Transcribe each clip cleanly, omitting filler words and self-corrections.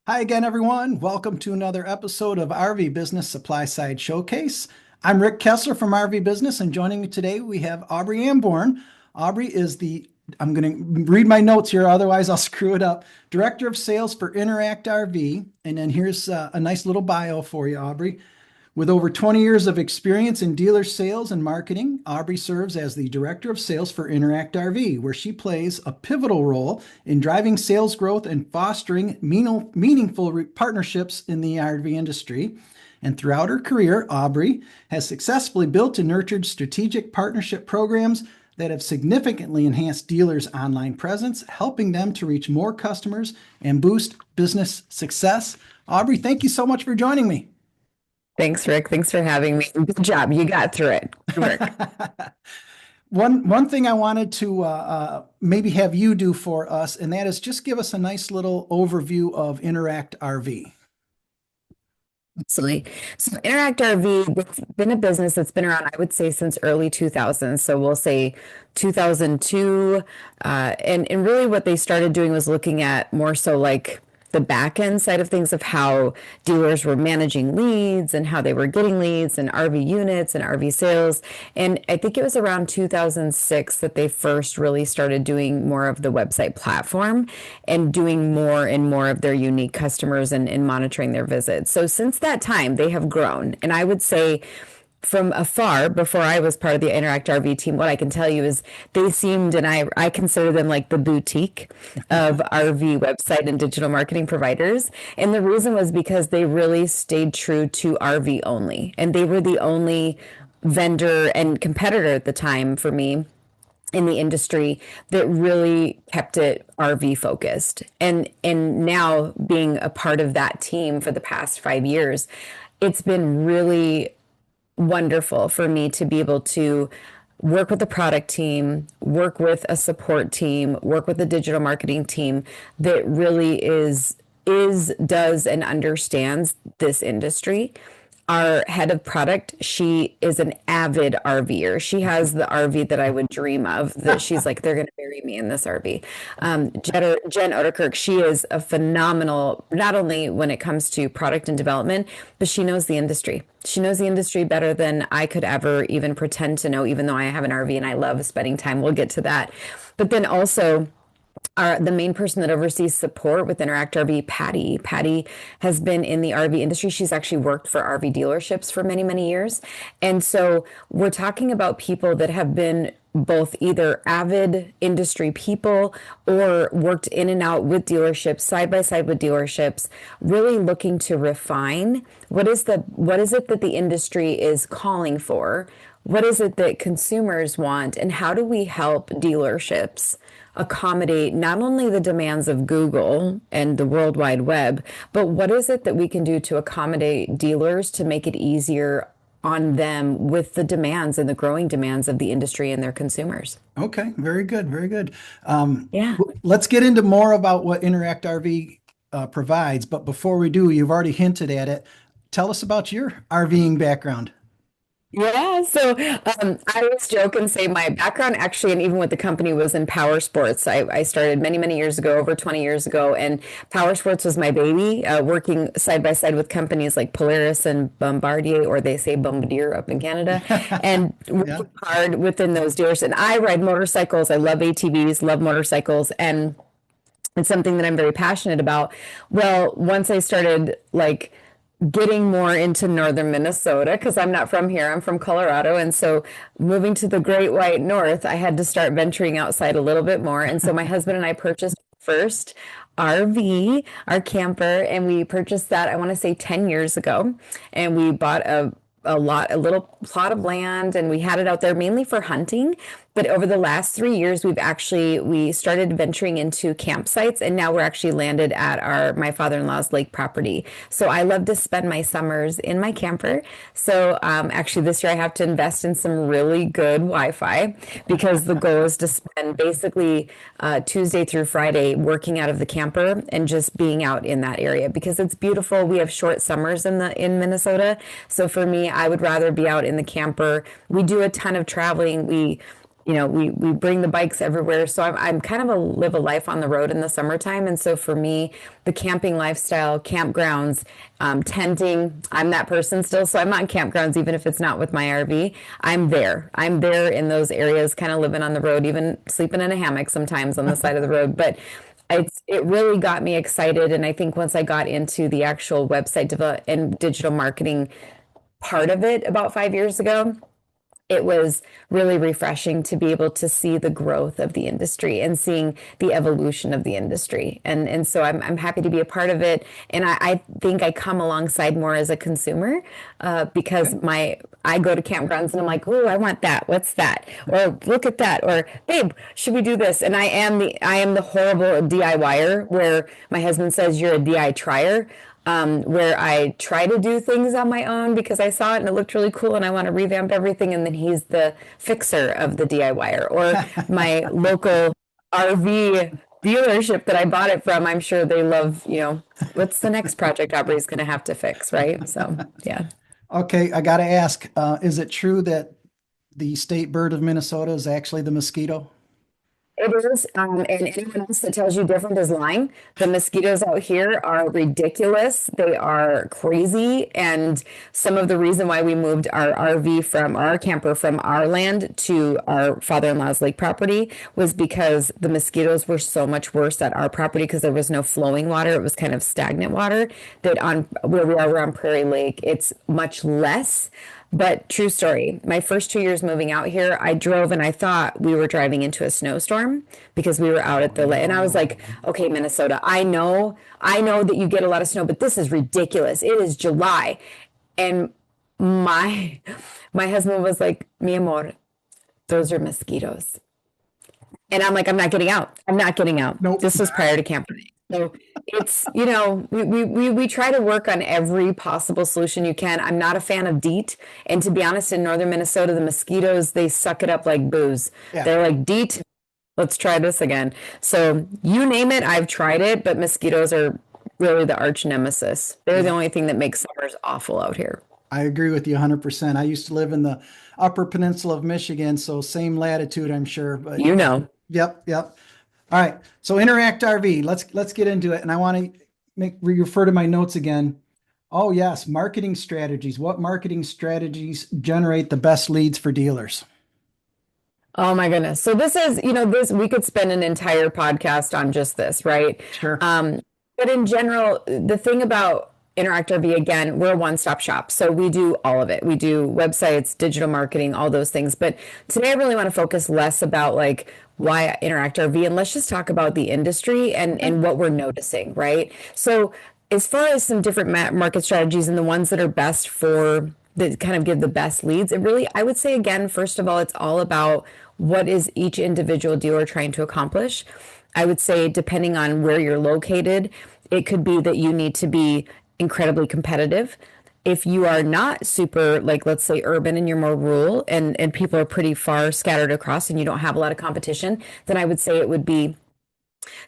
Hi again, everyone. Welcome to another episode of RV Business SupplySide Showcase. I'm Rick Kessler from RV Business, and joining me today we have Aubrey Amborn. Aubrey is I'm going to read my notes here, otherwise I'll screw it up. Director of Sales for InteractRV. And then here's a nice little bio for you, Aubrey. With over 20 years of experience in dealer sales and marketing, Aubrey serves as the Director of Sales for InteractRV, where she plays a pivotal role in driving sales growth and fostering meaningful partnerships in the RV industry. And throughout her career, Aubrey has successfully built and nurtured strategic partnership programs that have significantly enhanced dealers' online presence, helping them to reach more customers and boost business success. Aubrey, thank you so much for joining me. Thanks, Rick. Thanks for having me. Good job. You got through it. Good work. One thing I wanted to maybe have you do for us, and that is just give us a nice little overview of Interact RV. Absolutely. So Interact RV, it's been a business that's been around, I would say, since early 2000s. So we'll say 2002. And really what they started doing was looking at more so like the back end side of things of how dealers were managing leads and how they were getting leads and RV units and RV sales. And I think it was around 2006 that they first really started doing more of the website platform and doing more and more of their unique customers and monitoring their visits. So since that time, they have grown. And I would say from afar, before I was part of the Interact RV team, what I can tell you is they seemed, and I consider them like the boutique of RV website and digital marketing providers. And the reason was because they really stayed true to RV only. And they were the only vendor and competitor at the time for me in the industry that really kept it RV focused. And now being a part of that team for the past 5 years, it's been really wonderful for me to be able to work with the product team, work with a support team, work with a digital marketing team that really does and understands this industry. Our head of product, she is an avid RVer. She has the RV that I would dream of, that she's like, they're going to bury me in this RV. Jen Oderkirk, she is a phenomenal, not only when it comes to product and development, but she knows the industry. She knows the industry better than I could ever even pretend to know, even though I have an RV and I love spending time. We'll get to that. But then also, the main person that oversees support with Interact RV, Patty. Patty has been in the RV industry. She's actually worked for RV dealerships for many, many years. And so we're talking about people that have been both either avid industry people or worked in and out with dealerships, side by side with dealerships, really looking to refine what is it that the industry is calling for? What is it that consumers want? And how do we help dealerships accommodate not only the demands of Google and the World Wide Web, but what is it that we can do to accommodate dealers to make it easier on them with the demands and the growing demands of the industry and their consumers? Okay, very good, very good. Yeah. Let's get into more about what Interact RV provides. But before we do, you've already hinted at it. Tell us about your RVing background. Yeah, so I always joke and say my background actually, and even with the company, was in power sports. I started many, many years ago, over 20 years ago, and power sports was my baby, working side by side with companies like Polaris and Bombardier, or they say Bombardier up in Canada, and Yeah. working hard within those dealers. And I ride motorcycles. I love ATVs, love motorcycles, and it's something that I'm very passionate about. Well, once I started like getting more into northern Minnesota, because I'm not from here, I'm from Colorado. And so moving to the Great White North, I had to start venturing outside a little bit more. And so my husband and I purchased first RV, our camper, and we purchased that, I want to say 10 years ago. And we bought a little plot of land, and we had it out there mainly for hunting. But over the last 3 years, we started venturing into campsites, and now we're actually landed at my father-in-law's lake property. So I love to spend my summers in my camper. So actually this year I have to invest in some really good Wi-Fi, because the goal is to spend basically Tuesday through Friday working out of the camper and just being out in that area, because it's beautiful. We have short summers in Minnesota. So for me, I would rather be out in the camper. We do a ton of traveling. we bring the bikes everywhere. So I'm kind of live a life on the road in the summertime. And so for me, the camping lifestyle, campgrounds, tenting, I'm that person still. So I'm on campgrounds, even if it's not with my RV. I'm there. I'm there in those areas, kind of living on the road, even sleeping in a hammock sometimes on the side of the road. But it really got me excited. And I think once I got into the actual website develop and digital marketing part of it about 5 years ago, it was really refreshing to be able to see the growth of the industry and seeing the evolution of the industry. And so I'm happy to be a part of it. And I think I come alongside more as a consumer because I go to campgrounds and I'm like, oh, I want that. What's that? Or look at that. Or babe, should we do this? And I am the horrible DIYer where my husband says you're a DI trier. Where I try to do things on my own because I saw it and it looked really cool and I want to revamp everything. And then he's the fixer of the DIYer. Or my local RV dealership that I bought it from, I'm sure they love, what's the next project Aubrey's going to have to fix, right? So, yeah. Okay, I got to ask, is it true that the state bird of Minnesota is actually the mosquito? It is, and anyone else that tells you different is lying. The mosquitoes out here are ridiculous. They are crazy, and some of the reason why we moved our RV from our camper from our land to our father-in-law's lake property was because the mosquitoes were so much worse at our property because there was no flowing water. It was kind of stagnant water. That on where we are, we're on Prairie Lake. It's much less. But true story, my first 2 years moving out here, I drove and I thought we were driving into a snowstorm because we were out at the lake. And I was like, okay, Minnesota, I know that you get a lot of snow, but this is ridiculous. It is July. And my husband was like, mi amor, those are mosquitoes. And I'm like, I'm not getting out. I'm not getting out. Nope. This was prior to camp. So it's, we try to work on every possible solution you can. I'm not a fan of DEET. And to be honest, in northern Minnesota, the mosquitoes, they suck it up like booze. Yeah. They're like, DEET, let's try this again. So you name it, I've tried it, but mosquitoes are really the arch nemesis. They're the only thing that makes summers awful out here. I agree with you 100%. I used to live in the Upper Peninsula of Michigan, so same latitude, I'm sure. But Yep. All right. So InteractRV, let's get into it. And I want to refer to my notes again. Oh yes, marketing strategies. What marketing strategies generate the best leads for dealers? Oh my goodness. So this is, this we could spend an entire podcast on just this, right? Sure. But in general, the thing about InteractRV, again, we're a one-stop shop. So we do all of it. We do websites, digital marketing, all those things. But today I really want to focus less about like why InteractRV and let's just talk about the industry and what we're noticing, right? So as far as some different market strategies and the ones that are best that kind of give the best leads, I would say, again, first of all, it's all about what is each individual dealer trying to accomplish. I would say, depending on where you're located, it could be that you need to be incredibly competitive. If you are not super, like, let's say urban and you're more rural and people are pretty far scattered across and you don't have a lot of competition, then I would say it would be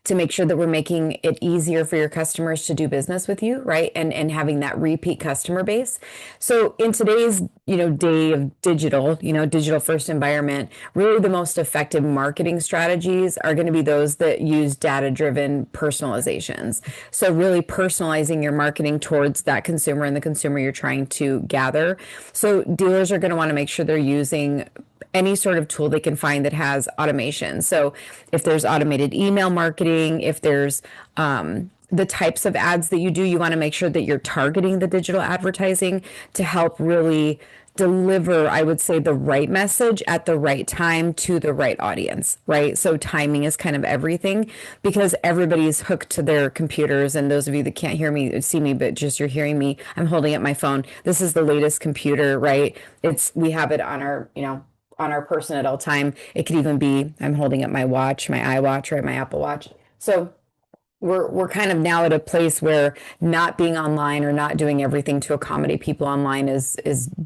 to make sure that we're making it easier for your customers to do business with you, right? And having that repeat customer base. So in today's, day of digital first environment, really the most effective marketing strategies are going to be those that use data-driven personalizations. So really personalizing your marketing towards that consumer and the consumer you're trying to gather. So dealers are going to want to make sure they're using any sort of tool they can find that has automation. So if there's automated email marketing, if there's the types of ads that you do, you want to make sure that you're targeting the digital advertising to help really deliver, I would say, the right message at the right time to the right audience, right? So timing is kind of everything because everybody's hooked to their computers. And those of you that can't see me, but just you're hearing me, I'm holding up my phone. This is the latest computer, right? We have it on our person at all time. It could even be, I'm holding up my watch, my iWatch, or my Apple Watch. So we're kind of now at a place where not being online or not doing everything to accommodate people online is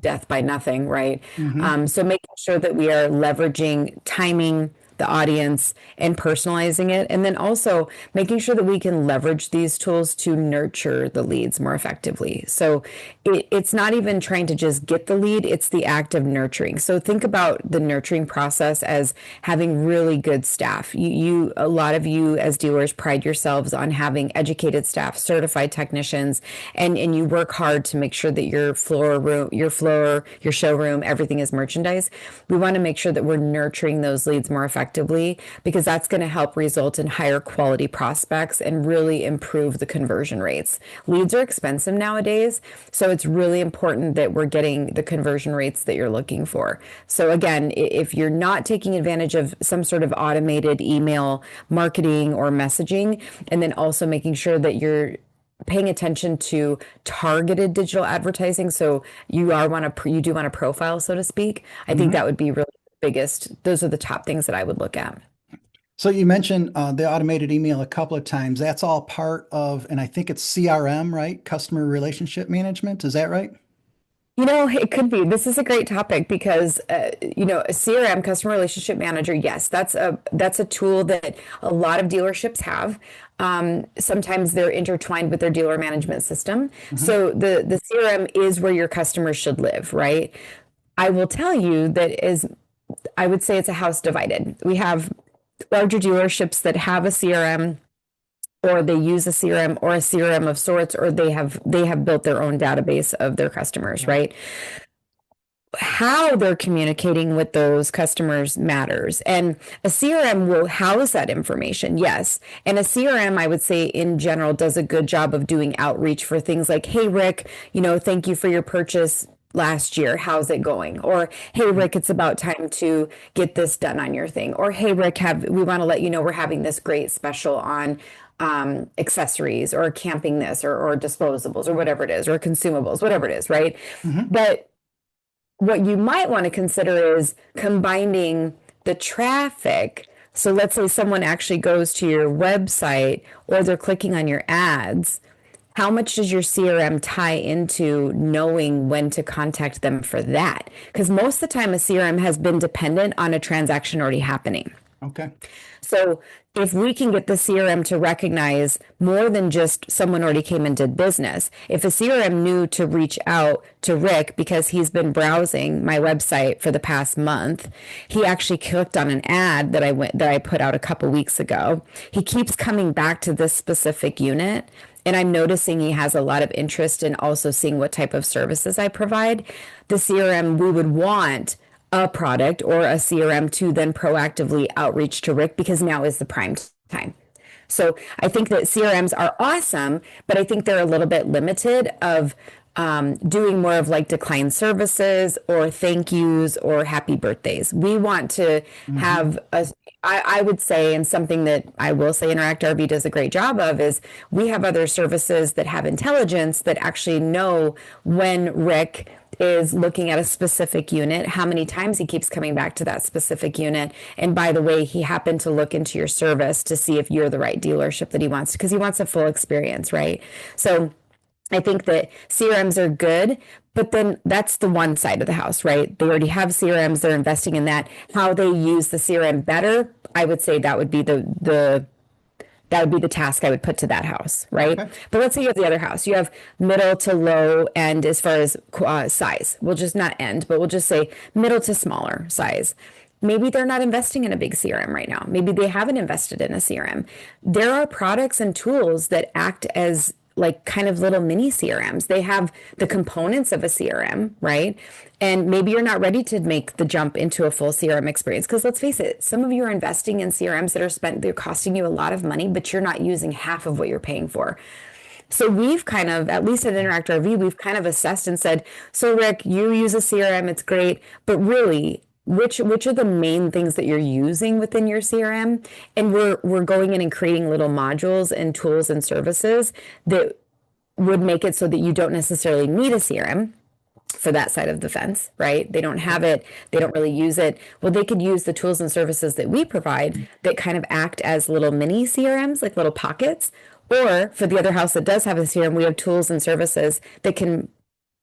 death by nothing, right? Mm-hmm. So making sure that we are leveraging timing, the audience, and personalizing it. And then also making sure that we can leverage these tools to nurture the leads more effectively. So it's not even trying to just get the lead, it's the act of nurturing. So think about the nurturing process as having really good staff. A lot of you as dealers pride yourselves on having educated staff, certified technicians, and you work hard to make sure that your showroom, everything is merchandise. We want to make sure that we're nurturing those leads more effectively, because that's going to help result in higher quality prospects and really improve the conversion rates. Leads are expensive nowadays, so it's really important that we're getting the conversion rates that you're looking for. So again, if you're not taking advantage of some sort of automated email marketing or messaging, and then also making sure that you're paying attention to targeted digital advertising, so you do want a profile, so to speak. I think that would be really the biggest. Those are the top things that I would look at. So you mentioned the automated email a couple of times. That's all part of, and I think it's CRM, right? Customer Relationship Management. Is that right? It could be. This is a great topic because, a CRM, customer relationship manager, yes, that's a tool that a lot of dealerships have. Sometimes they're intertwined with their dealer management system. So the CRM is where your customers should live, right? I will tell you that I would say it's a house divided. We have larger dealerships that have a CRM, or they use a CRM or a CRM of sorts, or they have built their own database of their customers, right? How they're communicating with those customers matters. And a CRM will house that information, yes. And a CRM, I would say in general, does a good job of doing outreach for things like, hey, Rick, thank you for your purchase last year. How's it going? Or, hey, Rick, it's about time to get this done on your thing. Or, hey, Rick, we want to let you know we're having this great special on accessories or camping this or disposables or whatever it is, or consumables, whatever it is, right? But what you might want to consider is combining the traffic. So let's say someone actually goes to your website or they're clicking on your ads. How much does your CRM tie into knowing when to contact them for that? Because most of the time a CRM has been dependent on a transaction already happening. Okay. So if we can get the CRM to recognize more than just someone already came and did business, if a CRM knew to reach out to Rick because he's been browsing my website for the past month, he actually clicked on an ad that I put out a couple weeks ago. He keeps coming back to this specific unit, and I'm noticing he has a lot of interest in also seeing what type of services I provide. The CRM, we would want a product or a CRM to then proactively outreach to Rick, because now is the prime time. So I think that CRMs are awesome, but I think they're a little bit limited of doing more of like declined services or thank yous or happy birthdays. We want to have I would say, and something that I will say InteractRV does a great job of, is we have other services that have intelligence that actually know when Rick is looking at a specific unit, how many times he keeps coming back to that specific unit. And by the way, he happened to look into your service to see if you're the right dealership that he wants, because he wants a full experience, right? So I think that CRMs are good, but then that's the one side of the house, right? They already have CRMs, they're investing in that. How they use the CRM better, I would say that would be the task I would put to that house, right? Okay. But let's say you have the other house. You have middle to low end as far as size. We'll just not end, but we'll just say middle to smaller size. Maybe they're not investing in a big CRM right now. Maybe they haven't invested in a CRM. There are products and tools that act as like kind of little mini CRMs. They have the components of a CRM, right? And maybe you're not ready to make the jump into a full CRM experience, because let's face it, some of you are investing in CRMs they're costing you a lot of money, but you're not using half of what you're paying for. So we've kind of, at least at InteractRV, we've kind of assessed and said, so Rick, you use a CRM, it's great, but really, which are the main things that you're using within your CRM? And we're going in and creating little modules and tools and services that would make it so that you don't necessarily need a CRM for that side of the fence, right? They don't have it. They don't really use it. Well, they could use the tools and services that we provide that kind of act as little mini CRMs, like little pockets. Or for the other house that does have a CRM, we have tools and services that can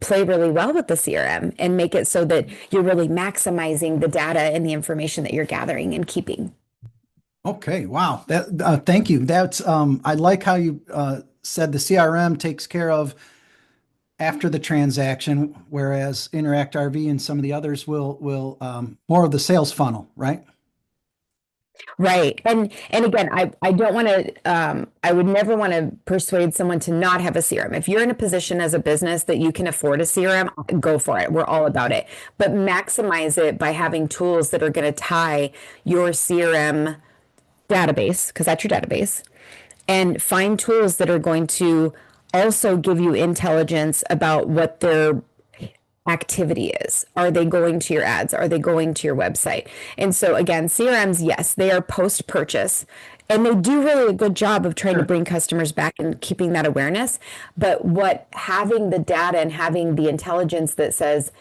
play really well with the CRM and make it so that you're really maximizing the data and the information that you're gathering and keeping. Okay, wow. Thank you. I like how you said the CRM takes care of after the transaction, whereas InteractRV and some of the others will more of the sales funnel, right? Right. And again, I don't want to I would never want to persuade someone to not have a CRM. If you're in a position as a business that you can afford a CRM, go for it. We're all about it. But maximize it by having tools that are going to tie your CRM database, because that's your database, and find tools that are going to also give you intelligence about what their activity is. Are they going to your ads? Are they going to your website? And so again, CRMs, yes, they are post purchase and they do really a good job of trying to bring customers back and keeping that awareness. But what having the data and having the intelligence that says,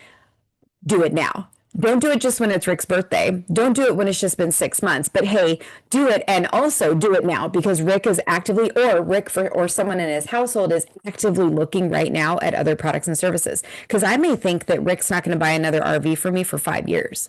do it now. Don't do it just when it's Rick's birthday. Don't do it when it's just been 6 months. But hey, do it and also do it now because Rick is actively, or or someone in his household is actively looking right now at other products and services. Because I may think that Rick's not going to buy another RV for me for 5 years.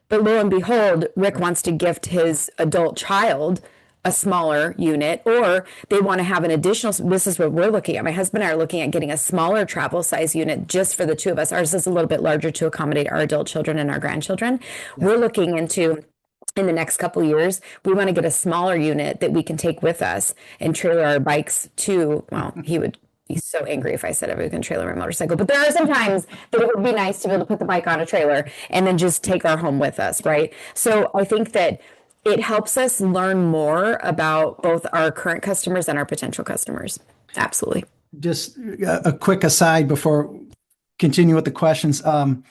But lo and behold, Rick wants to gift his adult child a smaller unit, or they want to have an additional. This is what we're looking at. My husband and I are looking at getting a smaller travel size unit just for the two of us. Ours is a little bit larger to accommodate our adult children and our grandchildren. Yeah. We're looking into, in the next couple of years, we want to get a smaller unit that we can take with us and trailer our bikes to. Well, he would be so angry if I said we can trailer my motorcycle. But there are some times that it would be nice to be able to put the bike on a trailer and then just take our home with us, right? So I think that it helps us learn more about both our current customers and our potential customers. Absolutely. Just a quick aside before continue with the questions. I'm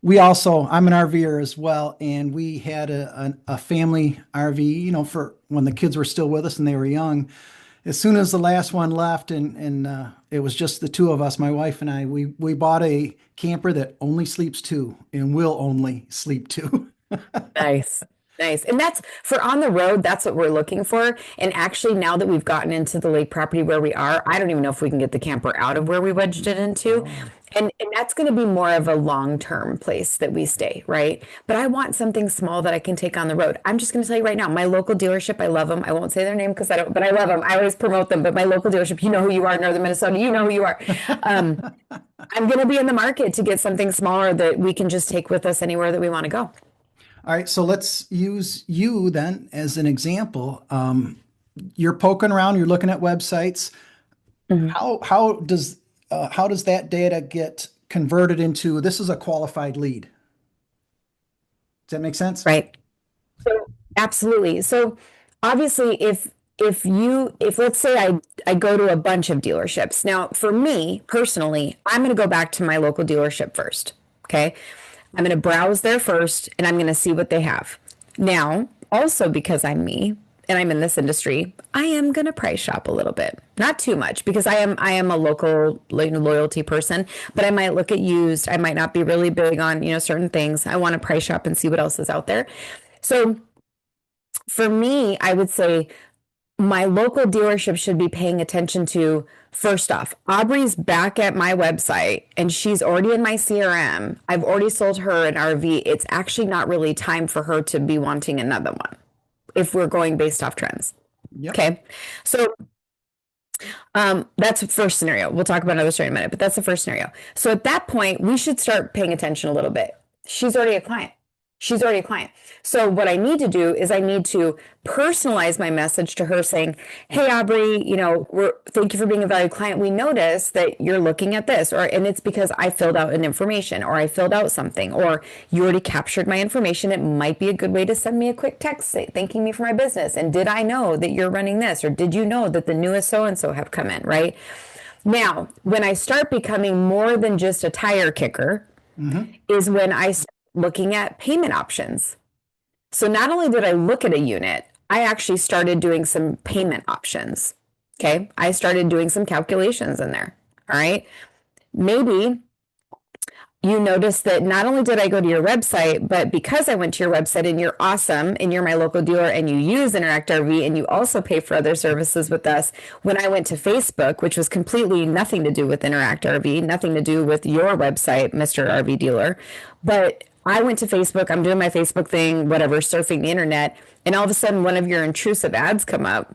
an RVer as well, and we had a family RV, for when the kids were still with us and they were young. As soon as the last one left and it was just the two of us, my wife and I, we bought a camper that only sleeps two and will only sleep two. Nice. Nice. And that's for on the road. That's what we're looking for. And actually, now that we've gotten into the lake property where we are, I don't even know if we can get the camper out of where we wedged it into. And that's going to be more of a long-term place that we stay, right? But I want something small that I can take on the road. I'm just going to tell you right now, my local dealership, I love them. I won't say their name because I don't, but I love them. I always promote them. But my local dealership, you know who you are, Northern Minnesota, you know who you are. I'm going to be in the market to get something smaller that we can just take with us anywhere that we want to go. All right, so let's use you then as an example. You're poking around, you're looking at websites. Mm-hmm. How does that data get converted into this is a qualified lead? Does that make sense? Right. So absolutely. So obviously, if let's say I go to a bunch of dealerships. Now, for me personally, I'm going to go back to my local dealership first. Okay. I'm going to browse there first and I'm going to see what they have. Now, also because I'm me and I'm in this industry, I am going to price shop a little bit. Not too much because I am a local loyalty person, but I might look at used. I might not be really big on, certain things. I want to price shop and see what else is out there. So for me, I would say my local dealership should be paying attention to, first off, Aubrey's back at my website and she's already in my CRM. I've already sold her an RV. It's actually not really time for her to be wanting another one if we're going based off trends. Yep. Okay. So that's the first scenario. We'll talk about another story in a minute, but that's the first scenario. So at that point, we should start paying attention a little bit. She's already a client. So what I need to do is I need to personalize my message to her saying, hey, Aubrey, thank you for being a valued client. We noticed that you're looking at this, and it's because I filled out an information or I filled out something, or you already captured my information. It might be a good way to send me a quick text thanking me for my business. And did I know that you're running this? Or did you know that the newest so-and-so have come in, right? Now, when I start becoming more than just a tire kicker, is when I start looking at payment options. So not only did I look at a unit, I actually started doing some payment options. Okay. I started doing some calculations in there. All right. Maybe you notice that not only did I go to your website, but because I went to your website and you're awesome and you're my local dealer and you use InteractRV and you also pay for other services with us, when I went to Facebook, which was completely nothing to do with InteractRV, nothing to do with your website, Mr. RV Dealer, but I went to Facebook, I'm doing my Facebook thing, whatever, surfing the internet, and all of a sudden one of your intrusive ads come up.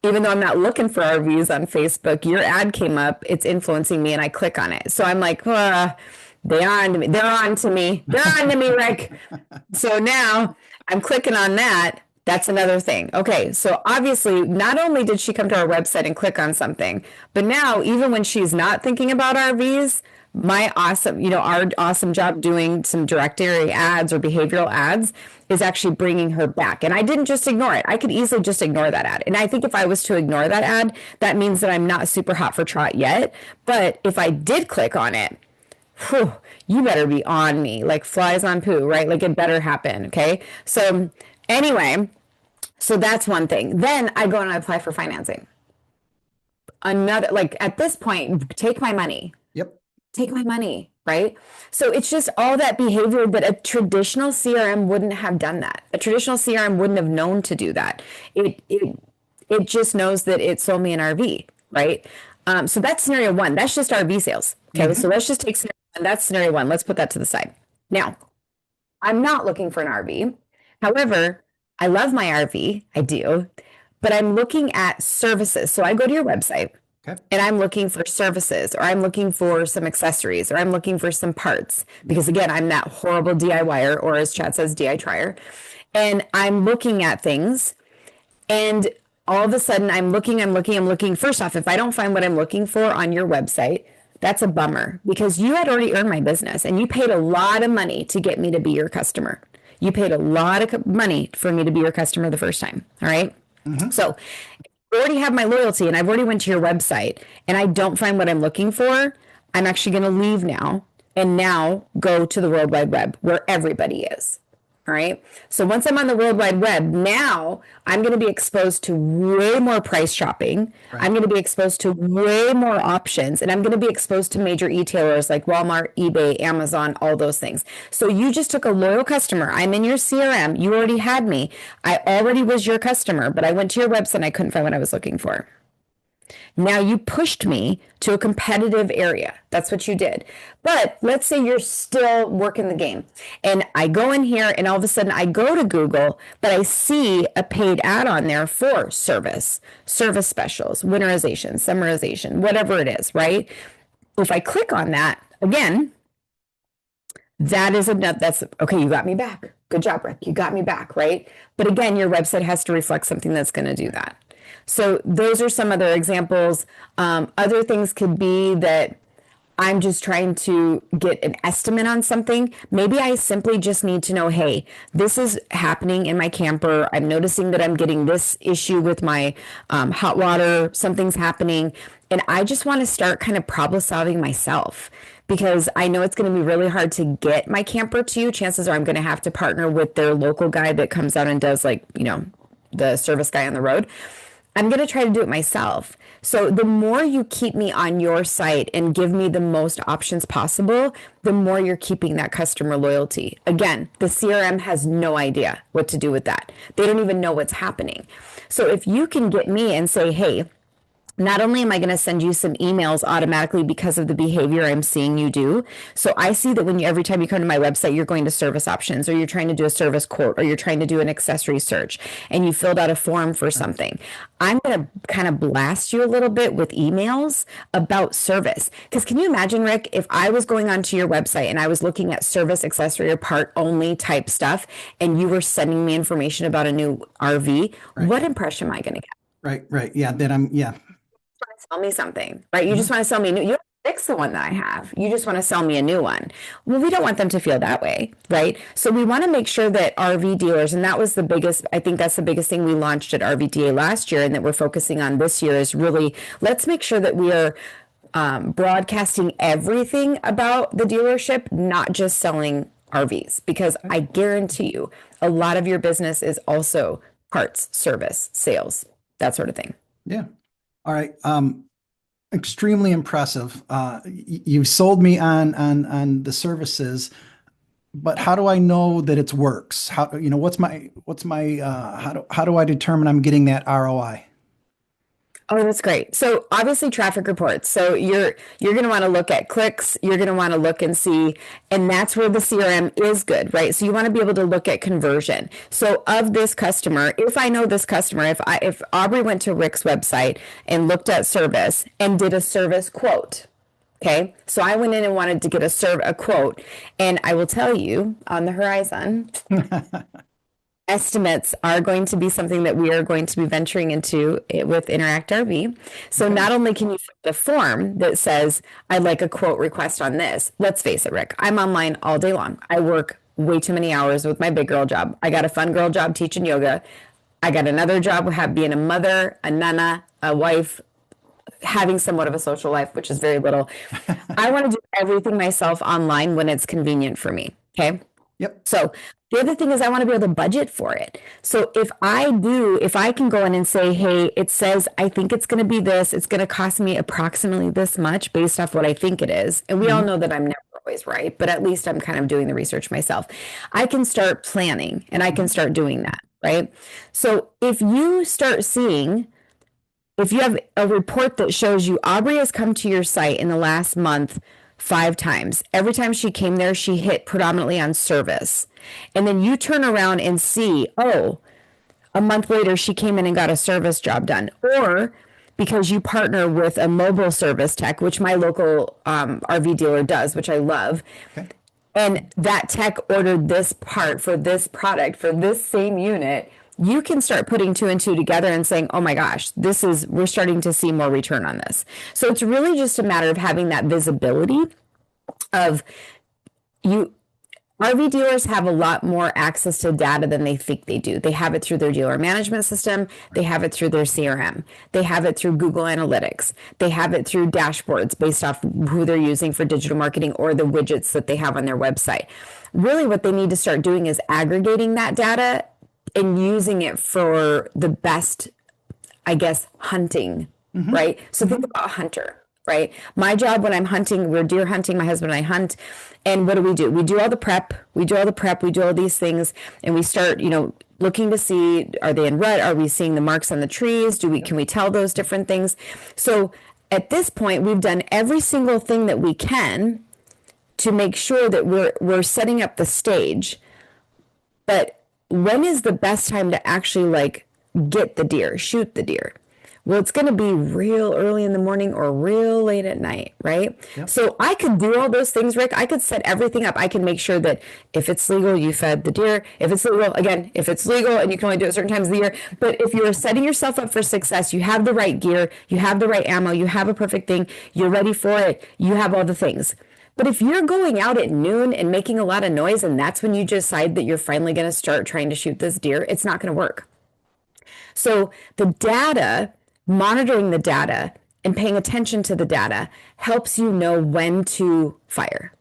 Even though I'm not looking for RVs on Facebook, your ad came up, it's influencing me, and I click on it. So I'm like, they're on to me. They're on to me. They're on to me, Rick. So now I'm clicking on that. That's another thing. Okay, so obviously, not only did she come to our website and click on something, but now even when she's not thinking about RVs, my awesome, our awesome job doing some directory ads or behavioral ads is actually bringing her back. And I didn't just ignore it. I could easily just ignore that ad. And I think if I was to ignore that ad, that means that I'm not super hot for trot yet. But if I did click on it, whew, you better be on me like flies on poo, right? Like it better happen. Okay. So anyway, so that's one thing. Then I go and I apply for financing. Another, like at this point, take my money. Yep. Take my money, right? So it's just all that behavior, but a traditional CRM wouldn't have done that. A traditional CRM wouldn't have known to do that. It just knows that it sold me an RV, right? So that's scenario one. That's just RV sales. Okay, so let's just take scenario one. That's scenario one. Let's put that to the side. Now, I'm not looking for an RV. However, I love my RV. I do, but I'm looking at services. So I go to your website. Okay. And I'm looking for services, or I'm looking for some accessories, or I'm looking for some parts. Because again, I'm that horrible DIYer, or as Chad says, DI trier. And I'm looking at things, and all of a sudden I'm looking. First off, if I don't find what I'm looking for on your website, that's a bummer, because you had already earned my business and you paid a lot of money to get me to be your customer. You paid a lot of money for me to be your customer the first time. All right. So already have my loyalty and I've already went to your website and I don't find what I'm looking for, I'm actually going to leave now and now go to the World Wide Web where everybody is. All right. So once I'm on the World Wide Web, now I'm going to be exposed to way more price shopping. Right. I'm going to be exposed to way more options, and I'm going to be exposed to major e-tailers like Walmart, eBay, Amazon, all those things. So you just took a loyal customer. I'm in your CRM. You already had me. I already was your customer, but I went to your website and I couldn't find what I was looking for. Now you pushed me to a competitive area. That's what you did. But let's say you're still working the game and I go in here and all of a sudden I go to Google, but I see a paid ad on there for service specials, winterization, summerization, whatever it is, right? If I click on that again, that's okay. You got me back. Good job, Rick. You got me back, right? But again, your website has to reflect something that's going to do that. So those are some other examples. Other things could be that I'm just trying to get an estimate on something. Maybe I simply just need to know, hey, this is happening in my camper. I'm noticing that I'm getting this issue with my hot water. Something's happening. And I just want to start kind of problem solving myself, because I know it's going to be really hard to get my camper to you. Chances are I'm going to have to partner with their local guy that comes out and does, like, the service guy on the road. I'm going to try to do it myself. So the more you keep me on your site and give me the most options possible, the more you're keeping that customer loyalty. Again, the CRM has no idea what to do with that. They don't even know what's happening. So if you can get me and say, hey, not only am I going to send you some emails automatically because of the behavior I'm seeing you do. So I see that every time you come to my website, you're going to service options, or you're trying to do a service quote, or you're trying to do an accessory search, and you filled out a form for something. I'm going to kind of blast you a little bit with emails about service. Because can you imagine, Rick, if I was going onto your website and I was looking at service, accessory, or part only type stuff, and you were sending me information about a new RV, right, what impression am I going to get? Right. Yeah. Sell me something, right? You just want to sell me a new, you don't fix the one that I have. You just want to sell me a new one. Well, we don't want them to feel that way, right? So we want to make sure that RV dealers, and that was I think that's the biggest thing we launched at RVDA last year and that we're focusing on this year, is really, let's make sure that we are broadcasting everything about the dealership, not just selling RVs, because I guarantee you a lot of your business is also parts, service, sales, that sort of thing. Yeah. All right. Extremely impressive. You sold me on the services, but how do I know that it works? How, how do I determine I'm getting that ROI? Oh, that's great. So obviously traffic reports. So you're going to want to look at clicks, you're going to want to look and see, and that's where the CRM is good, right? So you want to be able to look at conversion. So of this customer, if I know this customer, if Aubrey went to Rick's website and looked at service and did a service quote, okay? So I went in and wanted to get a quote, and I will tell you on the horizon, estimates are going to be something that we are going to be venturing into with InteractRV. So not only can you fill the form that says, I'd like a quote request on this. Let's face it, Rick, I'm online all day long. I work way too many hours with my big girl job. I got a fun girl job teaching yoga. I got another job being a mother, a nana, a wife, having somewhat of a social life, which is very little. I want to do everything myself online when it's convenient for me. Okay. Yep. So the other thing is I want to be able to budget for it. So if I can go in and say, hey, it says, I think it's going to be this, it's going to cost me approximately this much based off what I think it is. And we all know that I'm never always right, but at least I'm kind of doing the research myself. I can start planning and I can start doing that, right? So if you start seeing, if you have a report that shows you Aubrey has come to your site in the last month 5 times. Every time she came there, she hit predominantly on service. And then you turn around and see, oh, a month later, she came in and got a service job done. Or because you partner with a mobile service tech, which my local RV dealer does, which I love. Okay. And that tech ordered this part for this product for this same unit. You can start putting 2 and 2 together and saying, oh my gosh, we're starting to see more return on this. So it's really just a matter of having that visibility of RV dealers have a lot more access to data than they think they do. They have it through their dealer management system. They have it through their CRM. They have it through Google Analytics. They have it through dashboards based off who they're using for digital marketing or the widgets that they have on their website. Really what they need to start doing is aggregating that data and using it for the best, I guess, hunting, right? So think about a hunter, right? My job when I'm hunting, we're deer hunting, my husband and I hunt. And what do? We do all the prep. We do all these things. And we start, looking to see, are they in rut? Are we seeing the marks on the trees? Can we tell those different things? So at this point, we've done every single thing that we can to make sure that we're setting up the stage. But when is the best time to actually get the deer, shoot the deer? Well, it's going to be real early in the morning or real late at night, right? Yep. So I could do all those things, Rick. I could set everything up. I can make sure that if it's legal, you fed the deer. If it's legal, if it's legal and you can only do it certain times of the year. But if you're setting yourself up for success, you have the right gear, you have the right ammo, you have a perfect thing, you're ready for it, you have all the things. But if you're going out at noon and making a lot of noise and that's when you decide that you're finally going to start trying to shoot this deer, it's not going to work. So the data, monitoring the data and paying attention to the data helps you know when to fire.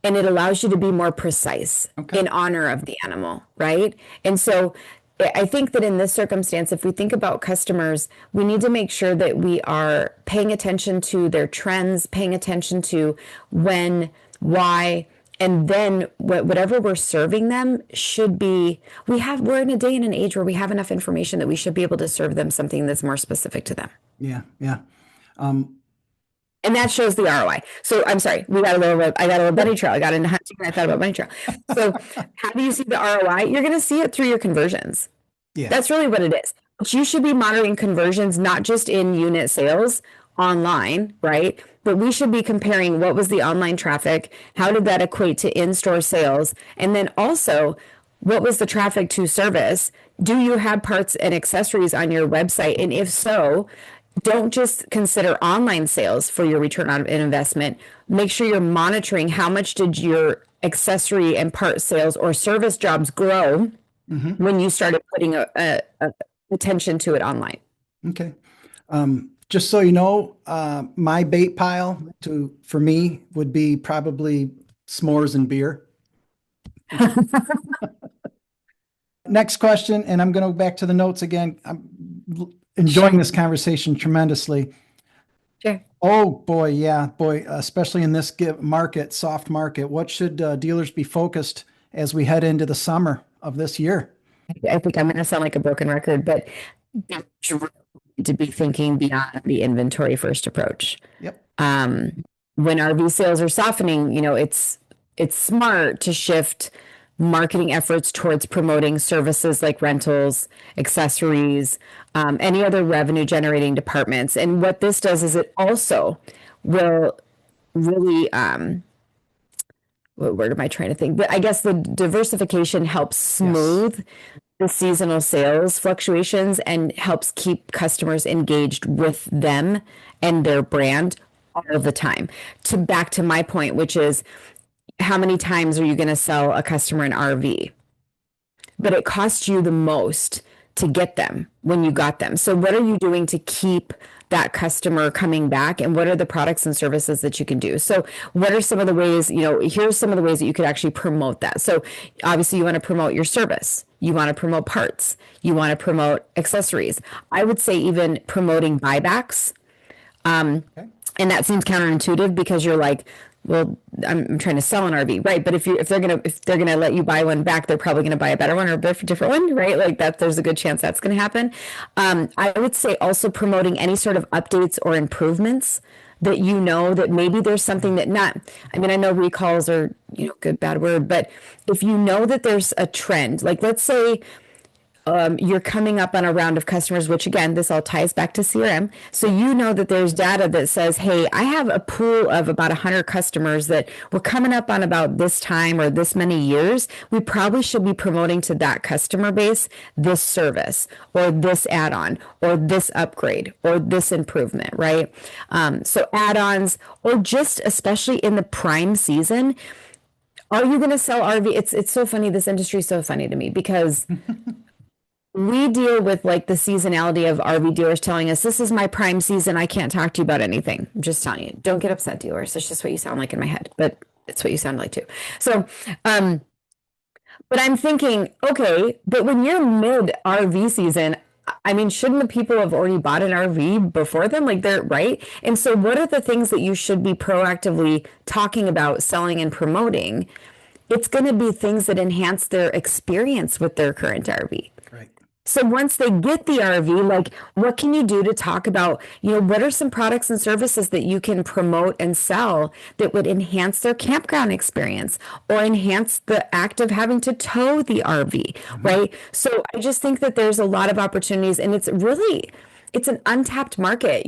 And it allows you to be more precise in honor of the animal, right? And so I think that in this circumstance, if we think about customers, we need to make sure that we are paying attention to their trends, paying attention to when, why, and then whatever we're serving them should be, we're in a day and an age where we have enough information that we should be able to serve them something that's more specific to them. Yeah. Yeah. And that shows the ROI. So I'm sorry, I got a little bunny trail. I got into hunting and I thought about bunny trail. So how do you see the ROI? You're going to see it through your conversions. Yeah. That's really what it is. But you should be monitoring conversions, not just in unit sales online, right? But we should be comparing what was the online traffic, how did that equate to in-store sales, and then also what was the traffic to service? Do you have parts and accessories on your website? And if so, don't just consider online sales for your return on investment. Make sure you're monitoring how much did your accessory and part sales or service jobs grow when you started putting a attention to it online. Okay. Just so you know, my bait pile for me would be probably s'mores and beer. Next question, and I'm going to go back to the notes again. I'm enjoying this conversation tremendously. Sure. Oh boy, yeah, boy, especially in this soft market. What should dealers be focused as we head into the summer of this year? I think I'm going to sound like a broken record, but to be thinking beyond the inventory first approach. Yep. When RV sales are softening, it's smart to shift marketing efforts towards promoting services like rentals, accessories, any other revenue generating departments. And what this does is it also will really, what word am I trying to think? But I guess the diversification helps smooth the seasonal sales fluctuations and helps keep customers engaged with them and their brand all the time. Back to my point, which is, how many times are you going to sell a customer an RV? But it costs you the most to get them when you got them. So what are you doing to keep that customer coming back, and what are the products and services that you can do? So what are some of the ways, here's some of the ways that you could actually promote that. So obviously you want to promote your service. You want to promote parts. You want to promote accessories. I would say even promoting buybacks. And that seems counterintuitive because you're like, well, I'm trying to sell an RV, right? But if they're gonna let you buy one back, they're probably gonna buy a better one or a different one, right? Like that, there's a good chance that's gonna happen. I would say also promoting any sort of updates or improvements that that maybe there's something that I know recalls are good, bad word, but if that there's a trend, like let's say you're coming up on a round of customers, which again, this all ties back to CRM. So that there's data that says, hey, I have a pool of about 100 customers that we're coming up on about this time or this many years. We probably should be promoting to that customer base this service or this add-on or this upgrade or this improvement, right? So add-ons, or just especially in the prime season, are you going to sell RV? It's so funny. This industry is so funny to me because we deal with like the seasonality of RV dealers telling us, this is my prime season. I can't talk to you about anything. I'm just telling you, don't get upset, dealers. It's just what you sound like in my head, but it's what you sound like too. So, but I'm thinking, okay, but when you're mid RV season, shouldn't the people have already bought an RV before them? Like they're right. And so what are the things that you should be proactively talking about, selling and promoting? It's going to be things that enhance their experience with their current RV. Right. So once they get the RV, like what can you do to talk about, what are some products and services that you can promote and sell that would enhance their campground experience or enhance the act of having to tow the RV, right? So I just think that there's a lot of opportunities, and it's an untapped market.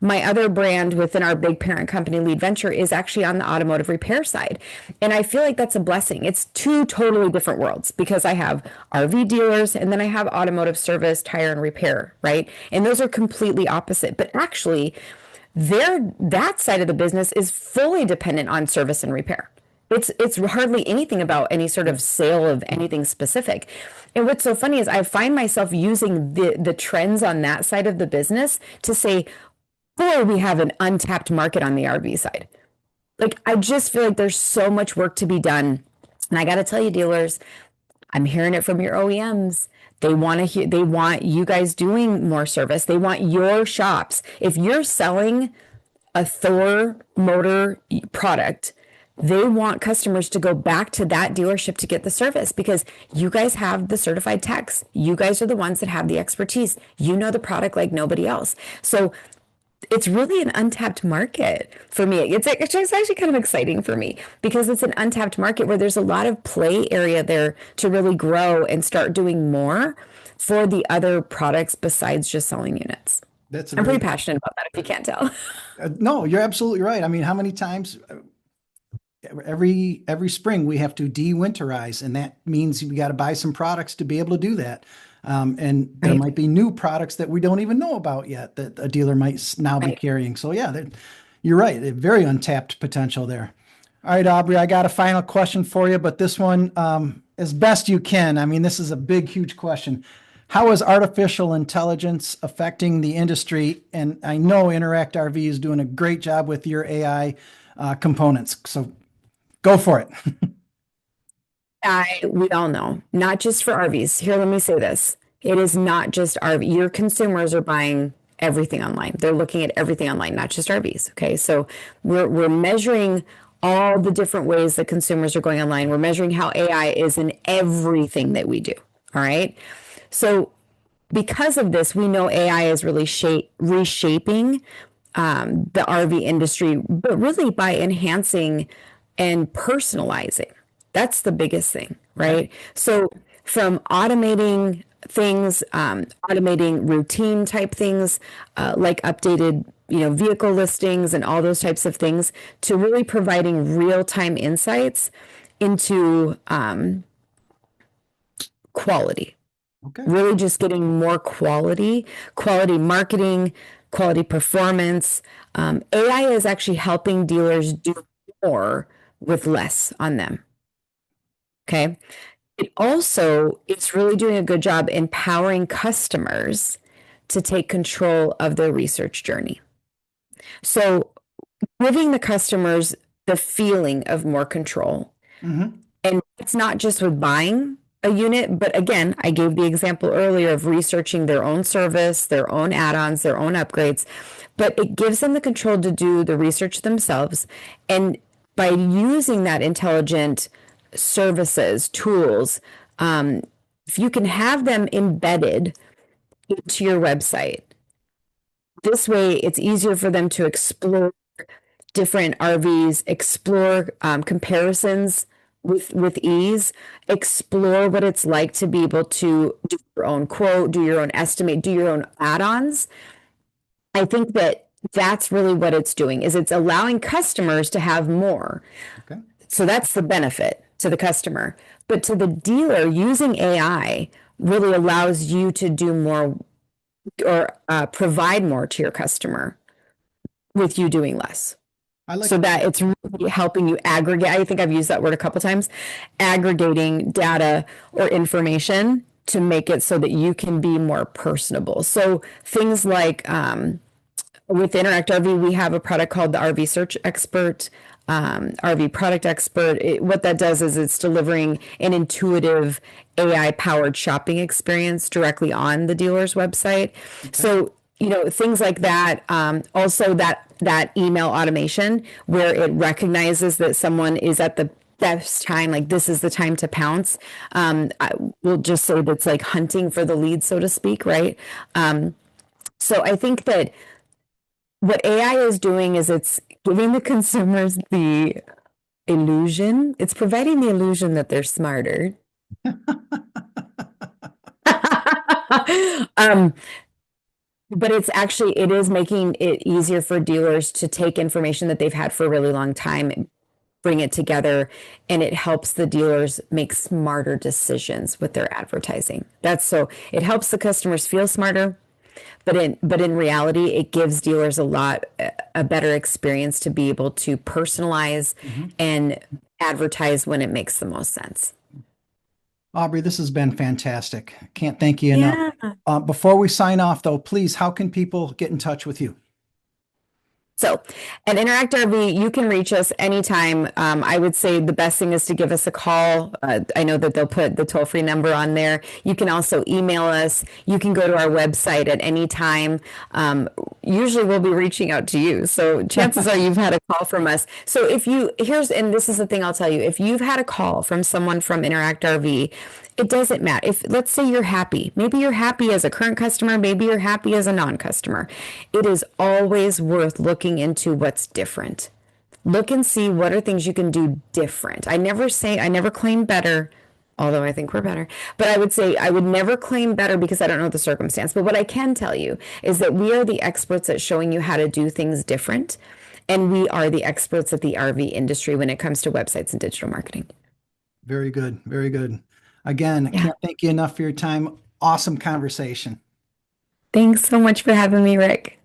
My other brand within our big parent company, Lead Venture, is actually on the automotive repair side. And I feel like that's a blessing. It's two totally different worlds because I have RV dealers and then I have automotive service, tire and repair, right? And those are completely opposite. But actually, that side of the business is fully dependent on service and repair. It's hardly anything about any sort of sale of anything specific. And what's so funny is I find myself using the trends on that side of the business to say, boy, we have an untapped market on the RV side. Like, I just feel like there's so much work to be done. And I got to tell you, dealers, I'm hearing it from your OEMs. They want you guys doing more service. They want your shops. If you're selling a Thor motor product, they want customers to go back to that dealership to get the service because you guys have the certified techs. You guys are the ones that have the expertise. You know the product like nobody else. So it's really an untapped market for me. It's actually kind of exciting for me because it's an untapped market where there's a lot of play area there to really grow and start doing more for the other products besides just selling units. I'm pretty passionate about that, if you can't tell. No, you're absolutely right. How many times every spring we have to de-winterize, and that means we got to buy some products to be able to do that. And there might be new products that we don't even know about yet that a dealer might now be carrying. So yeah, you're right. Very untapped potential there. All right, Aubrey, I got a final question for you, but this one, as best you can. This is a big, huge question. How is artificial intelligence affecting the industry? And I know InteractRV is doing a great job with your AI components. So go for it. We all know, not just for RVs. Here, let me say this. It is not just RV. Your consumers are buying everything online. They're looking at everything online, not just RVs. Okay. So we're measuring all the different ways that consumers are going online. We're measuring how AI is in everything that we do. All right. So because of this, we know AI is really reshaping the RV industry, but really by enhancing and personalizing. That's the biggest thing, Okay. right? So from automating things, automating routine type things, like updated, vehicle listings and all those types of things, to really providing real-time insights into quality, Okay. really just getting more quality marketing, quality performance. AI is actually helping dealers do more with less on them. Okay. It also is really doing a good job empowering customers to take control of their research journey. So giving the customers the feeling of more control. Hmm. And it's not just with buying a unit, but again, I gave the example earlier of researching their own service, their own add-ons, their own upgrades, but it gives them the control to do the research themselves. And by using that intelligent services, tools, if you can have them embedded into your website, this way it's easier for them to explore different RVs, explore comparisons with ease, explore what it's like to be able to do your own quote, do your own estimate, do your own add-ons. I think that that's really what it's doing is it's allowing customers to have more. Okay. So that's the benefit to the customer. But to the dealer, using AI really allows you to do more or provide more to your customer with you doing less. I like So that it's really helping you aggregate. I think I've used that word a couple times, aggregating data or information to make it so that you can be more personable. So things like with InteractRV, we have a product called the RV Search Expert, RV Product Expert. What that does is it's delivering an intuitive AI-powered shopping experience directly on the dealer's website. Okay. So, things like that. Also, that email automation where it recognizes that someone is at the best time, like this is the time to pounce. We'll just say that's like hunting for the lead, so to speak, right? So I think that what AI is doing is it's giving the consumers the illusion, it's providing the illusion that they're smarter. um, but it is making it easier for dealers to take information that they've had for a really long time, bring it together, and it helps the dealers make smarter decisions with their advertising. It helps the customers feel smarter. But in reality, it gives dealers a better experience to be able to personalize Mhm. and advertise when it makes the most sense. Aubrey, this has been fantastic. Can't thank you enough. Yeah. Before we sign off, though, please, how can people get in touch with you? So at InteractRV, you can reach us anytime. I would say the best thing is to give us a call. I know that they'll put the toll-free number on there. You can also email us. You can go to our website at any time. Usually we'll be reaching out to you. So chances are you've had a call from us. So and this is the thing I'll tell you, if you've had a call from someone from InteractRV, it doesn't matter. If let's say you're happy, maybe you're happy as a current customer, maybe you're happy as a non-customer. It is always worth looking into what's different. Look and see what are things you can do different. I never claim better, although I think we're better. But I would say I would never claim better because I don't know the circumstance. But what I can tell you is that we are the experts at showing you how to do things different. And we are the experts at the RV industry when it comes to websites and digital marketing. Very good. Very good. Again, I Yeah. can't thank you enough for your time. Awesome conversation. Thanks so much for having me, Rick.